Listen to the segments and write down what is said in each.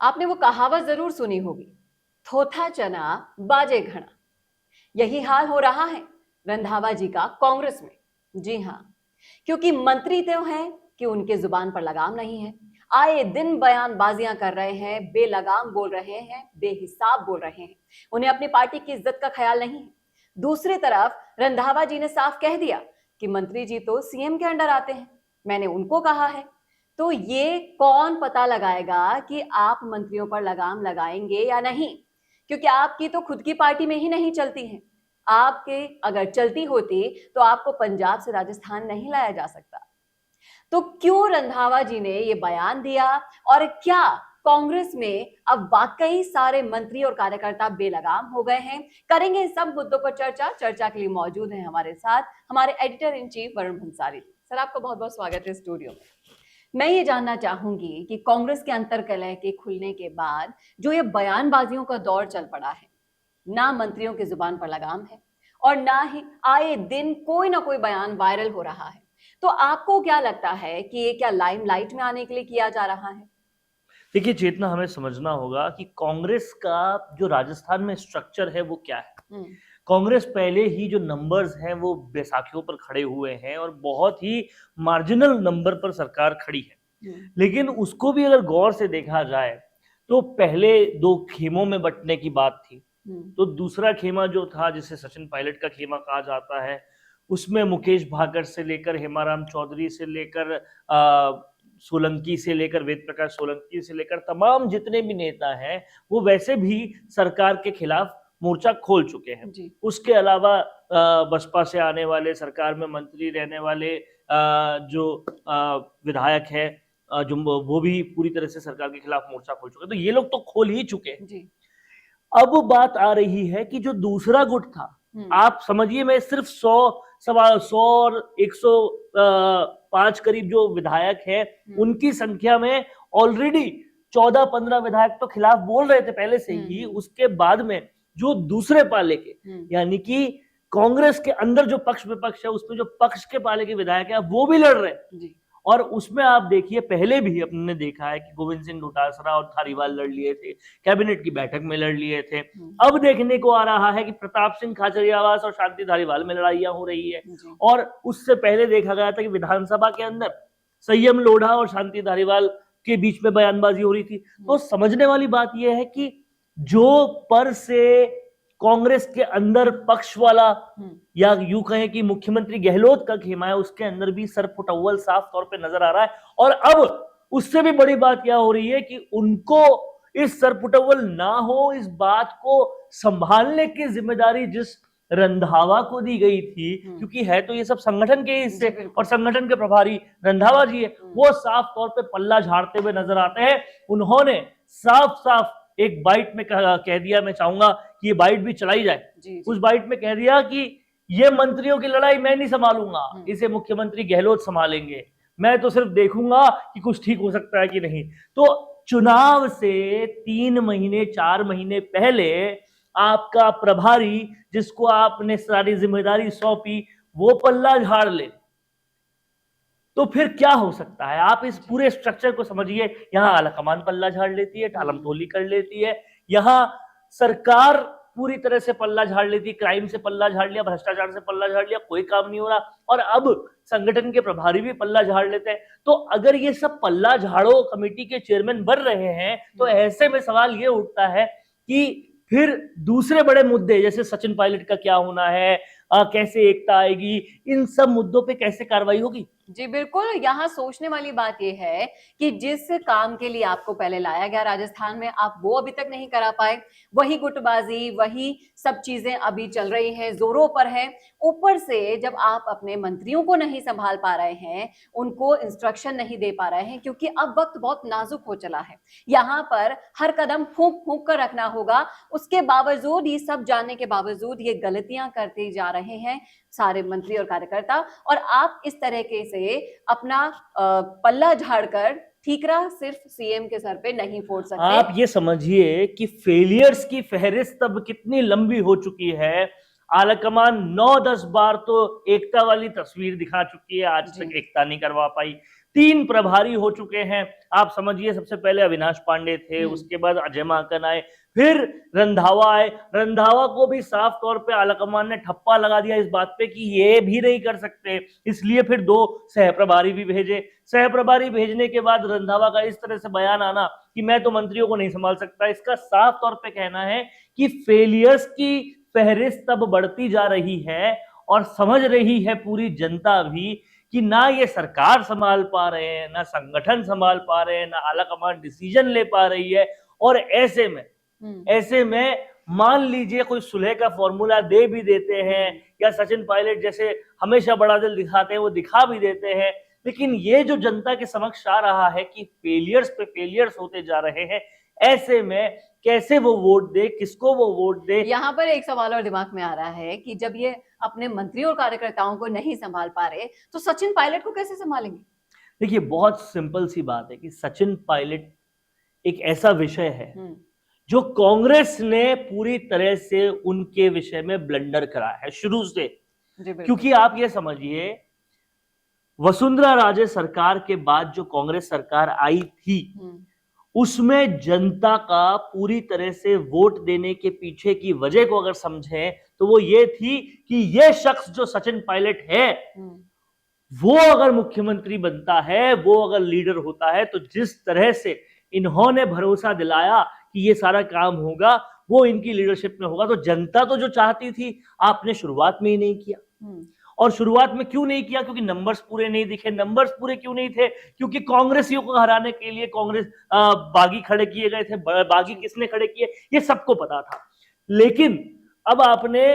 आपने वो कहावत जरूर सुनी होगी, थोथा चना बाजे घड़ा। यही हाल हो रहा है रंधावा जी का कांग्रेस में। जी हाँ, क्योंकि मंत्री तो हैं कि उनके जुबान पर लगाम नहीं है। आए दिन बयानबाजियां कर रहे हैं, बेलगाम बोल रहे हैं, बेहिसाब बोल रहे हैं। उन्हें अपनी पार्टी की इज्जत का ख्याल नहीं है। दूसरी तरफ रंधावा जी ने साफ कह दिया कि मंत्री जी तो सीएम के अंडर आते हैं, मैंने उनको कहा है। तो ये कौन पता लगाएगा कि आप मंत्रियों पर लगाम लगाएंगे या नहीं, क्योंकि आपकी तो खुद की पार्टी में ही नहीं चलती है। आपके अगर चलती होती तो आपको पंजाब से राजस्थान नहीं लाया जा सकता। तो क्यों रंधावा जी ने ये बयान दिया, और क्या कांग्रेस में अब वाकई सारे मंत्री और कार्यकर्ता बेलगाम हो गए हैं? करेंगे इन सब मुद्दों पर चर्चा के लिए मौजूद हैं हमारे साथ हमारे editor in chief Varun Bhansali. Sir, आपका बहुत बहुत स्वागत है स्टूडियो में। मैं ये जानना चाहूंगी कि कांग्रेस के अंतर्कलह के खुलने के बाद जो ये बयानबाजियों का दौर चल पड़ा है, ना मंत्रियों की जुबान पर लगाम है और ना ही आए दिन कोई ना कोई बयान वायरल हो रहा है, तो आपको क्या लगता है कि ये क्या लाइमलाइट में आने के लिए किया जा रहा है? देखिए चेतना, हमें समझना होगा कि कांग्रेस का जो राजस्थान में स्ट्रक्चर है वो क्या है। कांग्रेस पहले ही जो नंबर्स हैं वो बैसाखियों पर खड़े हुए हैं और बहुत ही मार्जिनल नंबर पर सरकार खड़ी है। लेकिन उसको भी अगर गौर से देखा जाए तो पहले दो खेमों में बंटने की बात थी। तो दूसरा खेमा जो था, जिसे सचिन पायलट का खेमा कहा जाता है, उसमें मुकेश भाकर से लेकर हेमाराम चौधरी से लेकर सोलंकी से लेकर वेद प्रकाश सोलंकी से लेकर तमाम जितने भी नेता हैं वो वैसे भी सरकार के खिलाफ मोर्चा खोल चुके हैं। उसके अलावा बसपा से आने वाले, सरकार में मंत्री रहने वाले जो विधायक है, जो वो भी पूरी तरह से सरकार के खिलाफ मोर्चा खोल चुके हैं। तो ये लोग तो खोल ही चुके हैं। अब बात आ रही है कि जो दूसरा गुट था, आप समझिए, मैं सिर्फ 100 और 105 करीब जो विधायक है उनकी संख्या में ऑलरेडी 14-15 विधायक तो खिलाफ बोल रहे थे पहले से ही। उसके बाद में जो दूसरे पाले के, यानी कि कांग्रेस के अंदर जो पक्ष विपक्ष है उसमें जो पक्ष के पाले के विधायक है वो भी लड़ रहे हैं। और उसमें आप देखिए, पहले भी अपने देखा है कि गोविंद सिंह डोटासरा और धारीवाल लड़ लिए थे, कैबिनेट की बैठक में लड़ लिए थे। अब देखने को आ रहा है कि प्रताप सिंह खाचरियावास और शांति धारीवाल में लड़ाइयां हो रही है। और उससे पहले देखा गया था कि विधानसभा के अंदर संयम लोढ़ा और शांति धारीवाल के बीच में बयानबाजी हो रही थी। तो समझने वाली बात यह है कि जो पर से कांग्रेस के अंदर पक्ष वाला, या यूं कहें कि मुख्यमंत्री गहलोत का खेमा है, उसके अंदर भी सरपुटअव्वल साफ तौर पे नजर आ रहा है। और अब उससे भी बड़ी बात क्या हो रही है कि उनको इस सरपुटअव्वल ना हो, इस बात को संभालने की जिम्मेदारी जिस रंधावा को दी गई थी, क्योंकि है तो ये सब संगठन के हिस्से और संगठन के प्रभारी रंधावा जी है, वो साफ तौर पे पल्ला झाड़ते हुए नजर आते हैं। उन्होंने साफ साफ एक बाइट में कह दिया, मैं चाहूंगा कि ये बाइट भी चलाई जाए। उस बाइट में कह दिया कि ये मंत्रियों की लड़ाई मैं नहीं संभालूंगा, इसे मुख्यमंत्री गहलोत संभालेंगे, मैं तो सिर्फ देखूंगा कि कुछ ठीक हो सकता है कि नहीं। तो चुनाव से 3 महीने 4 महीने पहले आपका प्रभारी, जिसको आपने सारी जिम्मेदारी सौंपी, वो पल्ला झाड़ ले, तो फिर क्या हो सकता है? आप इस पूरे स्ट्रक्चर को समझिए। यहाँ आलाकमान पल्ला झाड़ लेती है, टालम टोली कर लेती है, यहाँ सरकार पूरी तरह से पल्ला झाड़ लेती है, क्राइम से पल्ला झाड़ लिया, भ्रष्टाचार से पल्ला झाड़ लिया, कोई काम नहीं हो रहा, और अब संगठन के प्रभारी भी पल्ला झाड़ लेते हैं। तो अगर ये सब पल्ला झाड़ो कमेटी के चेयरमैन बन रहे हैं, तो ऐसे में सवाल ये उठता है कि फिर दूसरे बड़े मुद्दे जैसे सचिन पायलट का क्या होना है, कैसे एकता आएगी, इन सब मुद्दों पे कैसे कार्रवाई होगी? जी बिल्कुल, यहाँ सोचने वाली बात यह है कि जिस काम के लिए आपको पहले लाया गया राजस्थान में, आप वो अभी तक नहीं करा पाए। वही गुटबाजी, वही सब चीजें अभी चल रही हैं, जोरों पर है। ऊपर से जब आप अपने मंत्रियों को नहीं संभाल पा रहे हैं, उनको इंस्ट्रक्शन नहीं दे पा रहे हैं, क्योंकि अब वक्त बहुत नाजुक हो चला है। यहाँ पर हर कदम फूंक फूंक कर रखना होगा। उसके बावजूद, ये सब जानने के बावजूद, ये गलतियां करते जा रहे हैं सारे मंत्री और कार्यकर्ता, और आप इस तरीके से अपना पल्ला झाड़कर ठीकरा सिर्फ सीएम के सर पे नहीं फोड़ सकते। आप ये समझिए कि फेलियर्स की फहरिस्त अब कितनी लंबी हो चुकी है। आलाकमान 9-10 बार तो एकता वाली तस्वीर दिखा चुकी है, आज तक एकता नहीं करवा पाई। 3 प्रभारी हो चुके हैं। आप समझिए, सबसे पहले अविनाश पांडे थे, उसके बाद अजय माकन आए, फिर रंधावा आए। रंधावा को भी साफ तौर पे आलाकमान ने ठप्पा लगा दिया इस बात पे कि ये भी नहीं कर सकते, इसलिए फिर 2 सहप्रभारी भी भेजे। सहप्रभारी भेजने के बाद रंधावा का इस तरह से बयान आना कि मैं तो मंत्रियों को नहीं संभाल सकता, इसका साफ तौर पे कहना है कि फेलियर्स की फहरिस्त तब बढ़ती जा रही है और समझ रही है पूरी जनता भी कि ना ये सरकार संभाल पा रहे हैं, ना संगठन संभाल पा रहे हैं, ना आलाकमान डिसीजन ले पा रही है। और ऐसे में मान लीजिए कोई सुलह का फॉर्मूला दे भी देते हैं, या सचिन पायलट जैसे हमेशा बड़ा दिल दिखाते हैं वो दिखा भी देते हैं, लेकिन ये जो जनता के समक्ष आ रहा है कि फेलियर्स पे फेलियर्स होते जा रहे हैं, ऐसे में कैसे वो वोट दे, किसको वो वोट दे। यहाँ पर एक सवाल और दिमाग में आ रहा है कि जब ये अपने मंत्रियों और कार्यकर्ताओं को नहीं संभाल पा रहे तो सचिन पायलट को कैसे संभालेंगे? देखिए, बहुत सिंपल सी बात है कि सचिन पायलट एक ऐसा विषय है जो कांग्रेस ने पूरी तरह से उनके विषय में ब्लंडर करा है शुरू से। क्योंकि आप ये समझिए, वसुंधरा राजे सरकार के बाद जो कांग्रेस सरकार आई थी, उसमें जनता का पूरी तरह से वोट देने के पीछे की वजह को अगर समझें तो वो ये थी कि ये शख्स जो सचिन पायलट है, वो अगर मुख्यमंत्री बनता है, वो अगर लीडर होता है, तो जिस तरह से इन्होंने भरोसा दिलाया कि ये सारा काम होगा, वो इनकी लीडरशिप में होगा, तो जनता तो जो चाहती थी आपने शुरुआत में ही नहीं किया। और शुरुआत में क्यों नहीं किया? क्योंकि नंबर्स पूरे नहीं दिखे। नंबर्स पूरे क्यों नहीं थे? क्योंकि कांग्रेसियों को हराने के लिए कांग्रेस बागी खड़े किए गए थे। बागी किसने खड़े किए ये सबको पता था, लेकिन अब आपने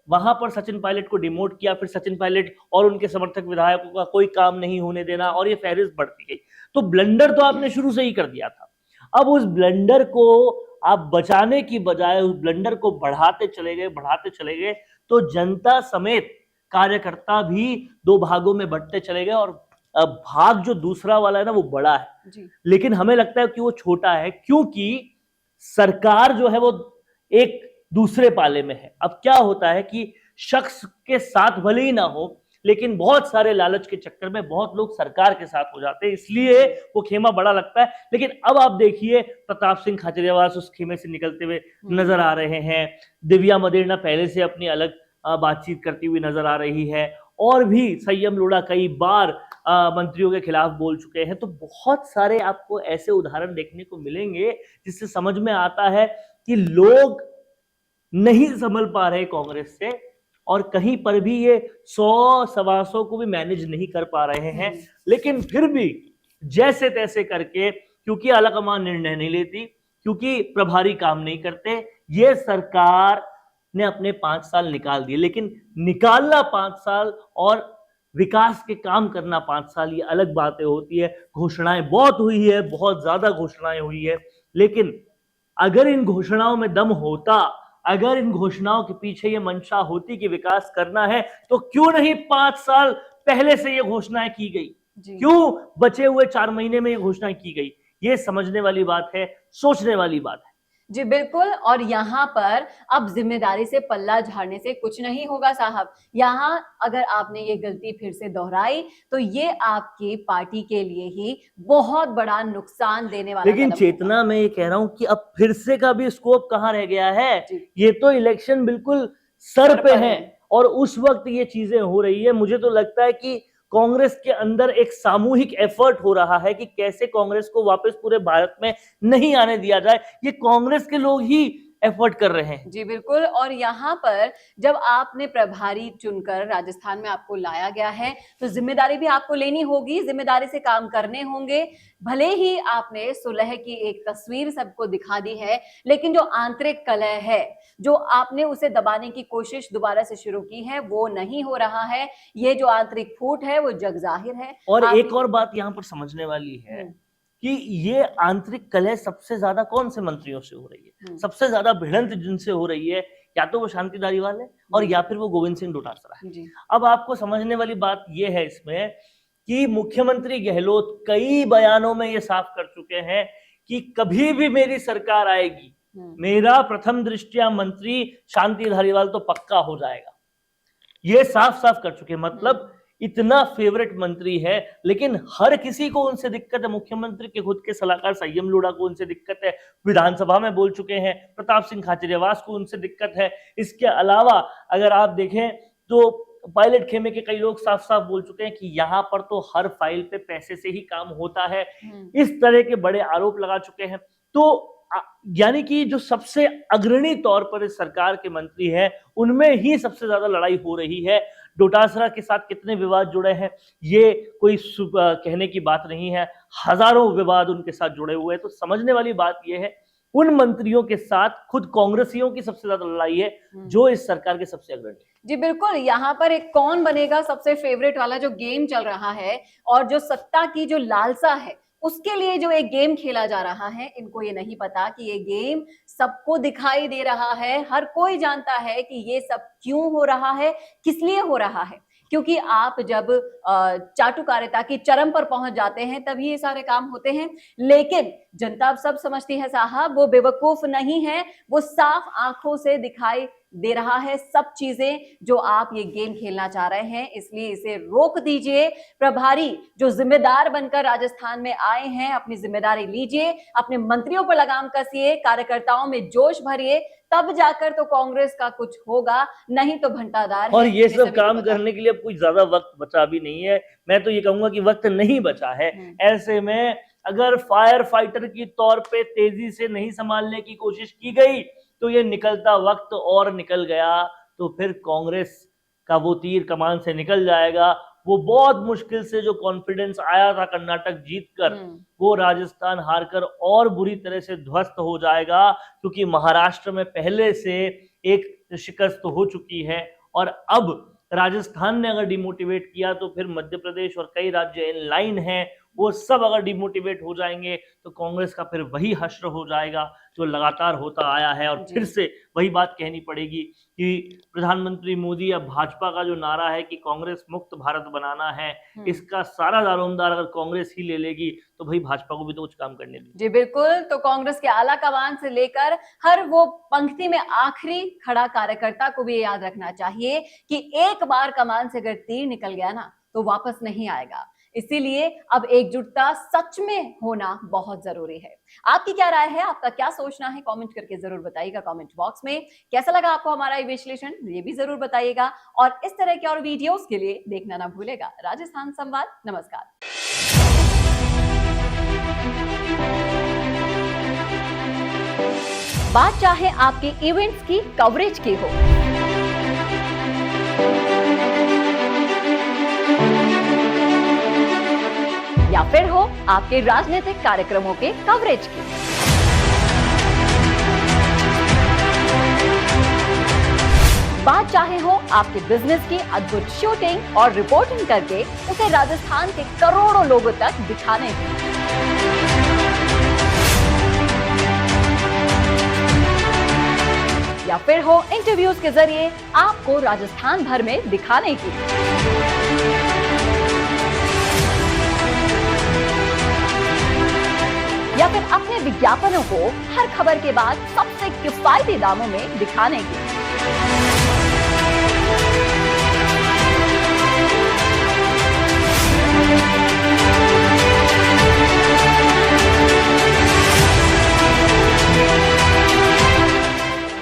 वहां पर सचिन पायलट को डिमोट किया, फिर सचिन पायलट और उनके समर्थक विधायकों का कोई काम नहीं होने देना, और ये फहरिस्त बढ़ती गई। तो ब्लंडर तो आपने शुरू से ही कर दिया था। अब उस ब्लंडर को आप बचाने की बजाय उस ब्लंडर को बढ़ाते चले गए, तो जनता समेत कार्यकर्ता भी 2 भागों में बंटते चले गए, और भाग जो दूसरा वाला है ना वो बड़ा है जी। लेकिन हमें लगता है कि वो छोटा है, क्योंकि सरकार जो है वो एक दूसरे पाले में है। अब क्या होता है कि शख्स के साथ भले ही ना हो, लेकिन बहुत सारे लालच के चक्कर में बहुत लोग सरकार के साथ हो जाते हैं, इसलिए वो खेमा बड़ा लगता है। लेकिन अब आप देखिए, प्रताप सिंह खाचरियावास उस खेमे से निकलते हुए नजर आ रहे हैं। दिव्या मदेरणा पहले से अपनी अलग बातचीत करती हुई नजर आ रही है, और भी संयम लोढ़ा कई बार मंत्रियों के खिलाफ बोल चुके हैं। तो बहुत सारे आपको ऐसे उदाहरण देखने को मिलेंगे जिससे समझ में आता है कि लोग नहीं संभल पा रहे कांग्रेस से, और कहीं पर भी ये 100-125 को भी मैनेज नहीं कर पा रहे हैं। लेकिन फिर भी जैसे तैसे करके, क्योंकि आलाकमान निर्णय नहीं लेती, क्योंकि प्रभारी काम नहीं करते, ये सरकार ने अपने 5 साल निकाल दिए। लेकिन निकालना 5 साल और विकास के काम करना 5 साल, ये अलग बातें होती है। घोषणाएं बहुत हुई है, बहुत ज्यादा घोषणाएं हुई है, लेकिन अगर इन घोषणाओं में दम होता, अगर इन घोषणाओं के पीछे ये मंशा होती कि विकास करना है, तो क्यों नहीं 5 साल पहले से ये घोषणाएं की गई? क्यों बचे हुए 4 महीने में ये घोषणाएं की गई? ये समझने वाली बात है, सोचने वाली बात है। जी बिल्कुल। और यहाँ पर अब जिम्मेदारी से पल्ला झाड़ने से कुछ नहीं होगा साहब। यहाँ अगर आपने ये गलती फिर से दोहराई तो ये आपकी पार्टी के लिए ही बहुत बड़ा नुकसान देने वाला। लेकिन चेतना, मैं ये कह रहा हूं कि अब फिर से का भी स्कोप कहाँ रह गया है? ये तो इलेक्शन बिल्कुल सर पे है, और उस वक्त ये चीजें हो रही है। मुझे तो लगता है कि कांग्रेस के अंदर एक सामूहिक एफर्ट हो रहा है कि कैसे कांग्रेस को वापस पूरे भारत में नहीं आने दिया जाए। ये कांग्रेस के लोग ही एफर्ट कर रहे हैं। जी बिल्कुल। और यहाँ पर जब आपने प्रभारी चुनकर राजस्थान में आपको लाया गया है, तो जिम्मेदारी भी आपको लेनी होगी, जिम्मेदारी से काम करने होंगे। भले ही आपने सुलह की एक तस्वीर सबको दिखा दी है, लेकिन जो आंतरिक कलह है, जो आपने उसे दबाने की कोशिश दोबारा से शुरू की है, वो नहीं हो रहा है। ये जो आंतरिक फूट है वो जग जाहिर है। और एक और बात यहाँ पर समझने वाली है कि ये आंतरिक कलह सबसे ज्यादा कौन से मंत्रियों से हो रही है? सबसे ज्यादा भिड़ंत जिनसे हो रही है, या तो वो शांति धारीवाल है, और या फिर वो गोविंद सिंह डोटासरा है। अब आपको समझने वाली बात ये है इसमें कि मुख्यमंत्री गहलोत कई बयानों में ये साफ कर चुके हैं कि कभी भी मेरी सरकार आएगी, मेरा प्रथम दृष्टया मंत्री शांति धारीवाल तो पक्का हो जाएगा। ये साफ साफ कर चुके हैं। मतलब इतना फेवरेट मंत्री है, लेकिन हर किसी को उनसे दिक्कत है। मुख्यमंत्री के खुद के सलाहकार संयम लोढ़ा को उनसे दिक्कत है, विधानसभा में बोल चुके हैं, प्रताप सिंह खाचरियावास को उनसे दिक्कत है। इसके अलावा अगर आप देखें तो पायलट खेमे के कई लोग साफ साफ बोल चुके हैं कि यहाँ पर तो हर फाइल पे पैसे से ही काम होता है। इस तरह के बड़े आरोप लगा चुके हैं। तो यानी कि जो सबसे अग्रणी तौर पर इस सरकार के मंत्री हैं, उनमें ही सबसे ज्यादा लड़ाई हो रही है। डोटासरा के साथ कितने विवाद जुड़े हैं, ये कोई कहने की बात नहीं है। हजारों विवाद उनके साथ जुड़े हुए हैं। तो समझने वाली बात यह है, उन मंत्रियों के साथ खुद कांग्रेसियों की सबसे ज्यादा लड़ाई है, जो इस सरकार के सबसे अग्रणी। जी बिल्कुल, यहाँ पर एक कौन बनेगा सबसे फेवरेट वाला जो गेम चल रहा है, और जो सत्ता की जो लालसा है उसके लिए जो एक गेम खेला जा रहा है, इनको ये नहीं पता कि ये गेम सबको दिखाई दे रहा है। हर कोई जानता है कि ये सब क्यों हो रहा है, किस लिए हो रहा है। क्योंकि आप जब चाटुकारिता की चरम पर पहुंच जाते हैं तभी ये सारे काम होते हैं। लेकिन जनता अब सब समझती है साहब, वो बेवकूफ नहीं है, वो साफ आंखों से दिखाई दे रहा है सब चीजें जो आप ये गेम खेलना चाह रहे हैं। इसलिए इसे रोक दीजिए। प्रभारी जो जिम्मेदार बनकर राजस्थान में आए हैं, अपनी जिम्मेदारी लीजिए, अपने मंत्रियों पर लगाम कसिए, कार्यकर्ताओं में जोश भरिए, तब जाकर तो कांग्रेस का कुछ होगा, नहीं तो भंटादार। और ये सब काम करने के लिए अब कुछ ज्यादा वक्त बचा भी नहीं है। मैं तो ये कहूंगा कि वक्त नहीं बचा है। ऐसे में अगर फायर फाइटर की तौर पे तेजी से नहीं संभालने की कोशिश की गई तो ये निकलता वक्त और निकल गया, तो फिर कांग्रेस का वो तीर कमान से निकल जाएगा। वो बहुत मुश्किल से जो कॉन्फिडेंस आया था कर्नाटक जीतकर, वो राजस्थान हारकर और बुरी तरह से ध्वस्त हो जाएगा। क्योंकि महाराष्ट्र में पहले से एक शिकस्त हो चुकी है, और अब राजस्थान ने अगर डिमोटिवेट किया तो फिर मध्य प्रदेश और कई राज्य इन लाइन हैं, वो सब अगर डिमोटिवेट हो जाएंगे तो कांग्रेस का फिर वही हश्र हो जाएगा जो लगातार होता आया है। और फिर से वही बात कहनी पड़ेगी कि प्रधानमंत्री मोदी या भाजपा का जो नारा है कि कांग्रेस मुक्त भारत बनाना है, इसका सारा दारोमदार अगर कांग्रेस ही ले लेगी तो भाई भाजपा को भी तो कुछ काम करने दीजिए। जी बिल्कुल, तो कांग्रेस के आला कमान से लेकर हर वो पंक्ति में आखिरी खड़ा कार्यकर्ता को भी याद रखना चाहिए कि एक बार कमान से अगर तीर निकल गया ना तो वापस नहीं आएगा। इसीलिए अब एकजुटता सच में होना बहुत जरूरी है। आपकी क्या राय है, आपका क्या सोचना है, कमेंट करके जरूर बताइएगा कमेंट बॉक्स में। कैसा लगा आपको हमारा ये विश्लेषण, ये भी जरूर बताइएगा। और इस तरह के और वीडियोस के लिए देखना ना भूलेगा राजस्थान संवाद। नमस्कार। बात चाहे आपके इवेंट्स की कवरेज की हो, या फिर हो आपके राजनीतिक कार्यक्रमों के कवरेज की, बात चाहे हो आपके बिजनेस की अद्भुत शूटिंग और रिपोर्टिंग करके उसे राजस्थान के करोड़ों लोगों तक दिखाने की, या फिर हो इंटरव्यूज के जरिए आपको राजस्थान भर में दिखाने की, या फिर अपने विज्ञापनों को हर खबर के बाद सबसे किफायती दामों में दिखाने की।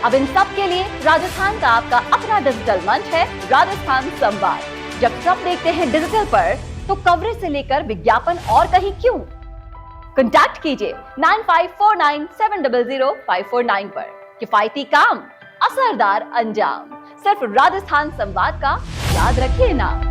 अब इन सब के लिए राजस्थान का आपका अपना डिजिटल मंच है राजस्थान संवाद। जब सब देखते हैं डिजिटल पर तो कवरेज से लेकर विज्ञापन और कहीं क्यों। कांटेक्ट कीजिए 9549700549 पर। किफायती काम, असरदार अंजाम, सिर्फ राजस्थान संवाद का याद रखिए नाम।